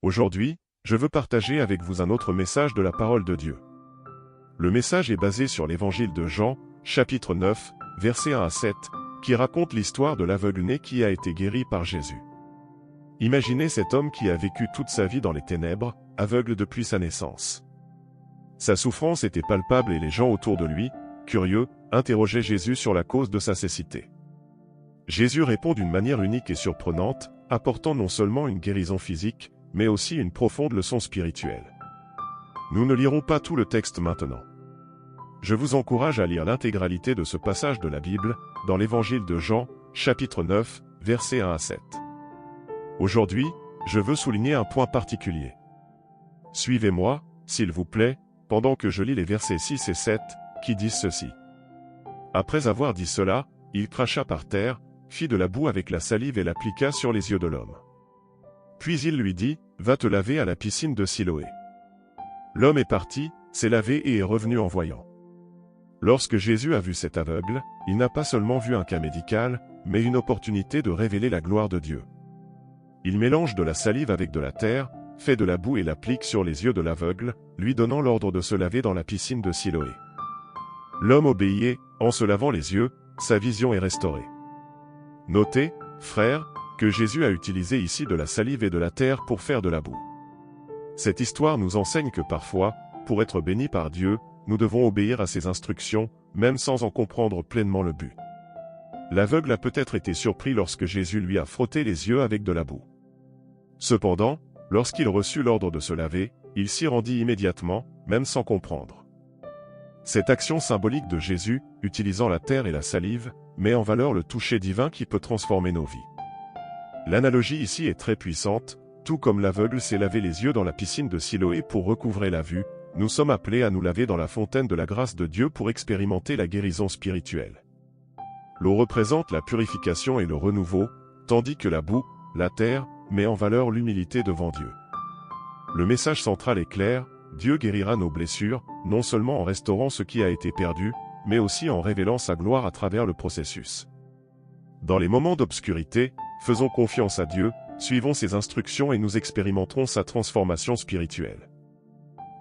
Aujourd'hui, je veux partager avec vous un autre message de la parole de Dieu. Le message est basé sur l'évangile de Jean, chapitre 9, versets 1 à 7, qui raconte l'histoire de l'aveugle-né qui a été guéri par Jésus. Imaginez cet homme qui a vécu toute sa vie dans les ténèbres, aveugle depuis sa naissance. Sa souffrance était palpable et les gens autour de lui, curieux, interrogeaient Jésus sur la cause de sa cécité. Jésus répond d'une manière unique et surprenante, apportant non seulement une guérison physique, mais aussi une profonde leçon spirituelle. Nous ne lirons pas tout le texte maintenant. Je vous encourage à lire l'intégralité de ce passage de la Bible, dans l'évangile de Jean, chapitre 9, versets 1 à 7. Aujourd'hui, je veux souligner un point particulier. Suivez-moi, s'il vous plaît, pendant que je lis les versets 6 et 7, qui disent ceci. Après avoir dit cela, il cracha par terre, fit de la boue avec la salive et l'appliqua sur les yeux de l'homme. Puis il lui dit, « Va te laver à la piscine de Siloé. » L'homme est parti, s'est lavé et est revenu en voyant. Lorsque Jésus a vu cet aveugle, il n'a pas seulement vu un cas médical, mais une opportunité de révéler la gloire de Dieu. Il mélange de la salive avec de la terre, fait de la boue et l'applique sur les yeux de l'aveugle, lui donnant l'ordre de se laver dans la piscine de Siloé. L'homme obéit et, en se lavant les yeux, sa vision est restaurée. Notez, frères, que Jésus a utilisé ici de la salive et de la terre pour faire de la boue. Cette histoire nous enseigne que parfois, pour être bénis par Dieu, nous devons obéir à ses instructions, même sans en comprendre pleinement le but. L'aveugle a peut-être été surpris lorsque Jésus lui a frotté les yeux avec de la boue. Cependant, lorsqu'il reçut l'ordre de se laver, il s'y rendit immédiatement, même sans comprendre. Cette action symbolique de Jésus, utilisant la terre et la salive, met en valeur le toucher divin qui peut transformer nos vies. L'analogie ici est très puissante, tout comme l'aveugle s'est lavé les yeux dans la piscine de Siloé pour recouvrer la vue, nous sommes appelés à nous laver dans la fontaine de la grâce de Dieu pour expérimenter la guérison spirituelle. L'eau représente la purification et le renouveau, tandis que la boue, la terre, met en valeur l'humilité devant Dieu. Le message central est clair, Dieu guérira nos blessures, non seulement en restaurant ce qui a été perdu, mais aussi en révélant sa gloire à travers le processus. Dans les moments d'obscurité, faisons confiance à Dieu, suivons ses instructions et nous expérimenterons sa transformation spirituelle.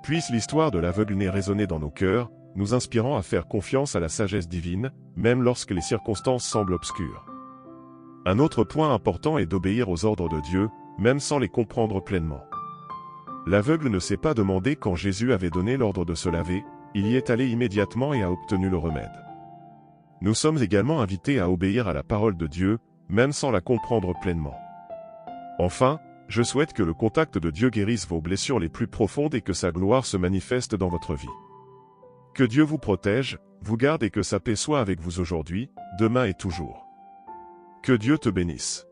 Puisse l'histoire de l'aveugle-né résonner dans nos cœurs, nous inspirant à faire confiance à la sagesse divine, même lorsque les circonstances semblent obscures. Un autre point important est d'obéir aux ordres de Dieu, même sans les comprendre pleinement. L'aveugle ne s'est pas demandé quand Jésus avait donné l'ordre de se laver, il y est allé immédiatement et a obtenu le remède. Nous sommes également invités à obéir à la parole de Dieu, même sans la comprendre pleinement. Enfin, je souhaite que le contact de Dieu guérisse vos blessures les plus profondes et que sa gloire se manifeste dans votre vie. Que Dieu vous protège, vous garde et que sa paix soit avec vous aujourd'hui, demain et toujours. Que Dieu te bénisse.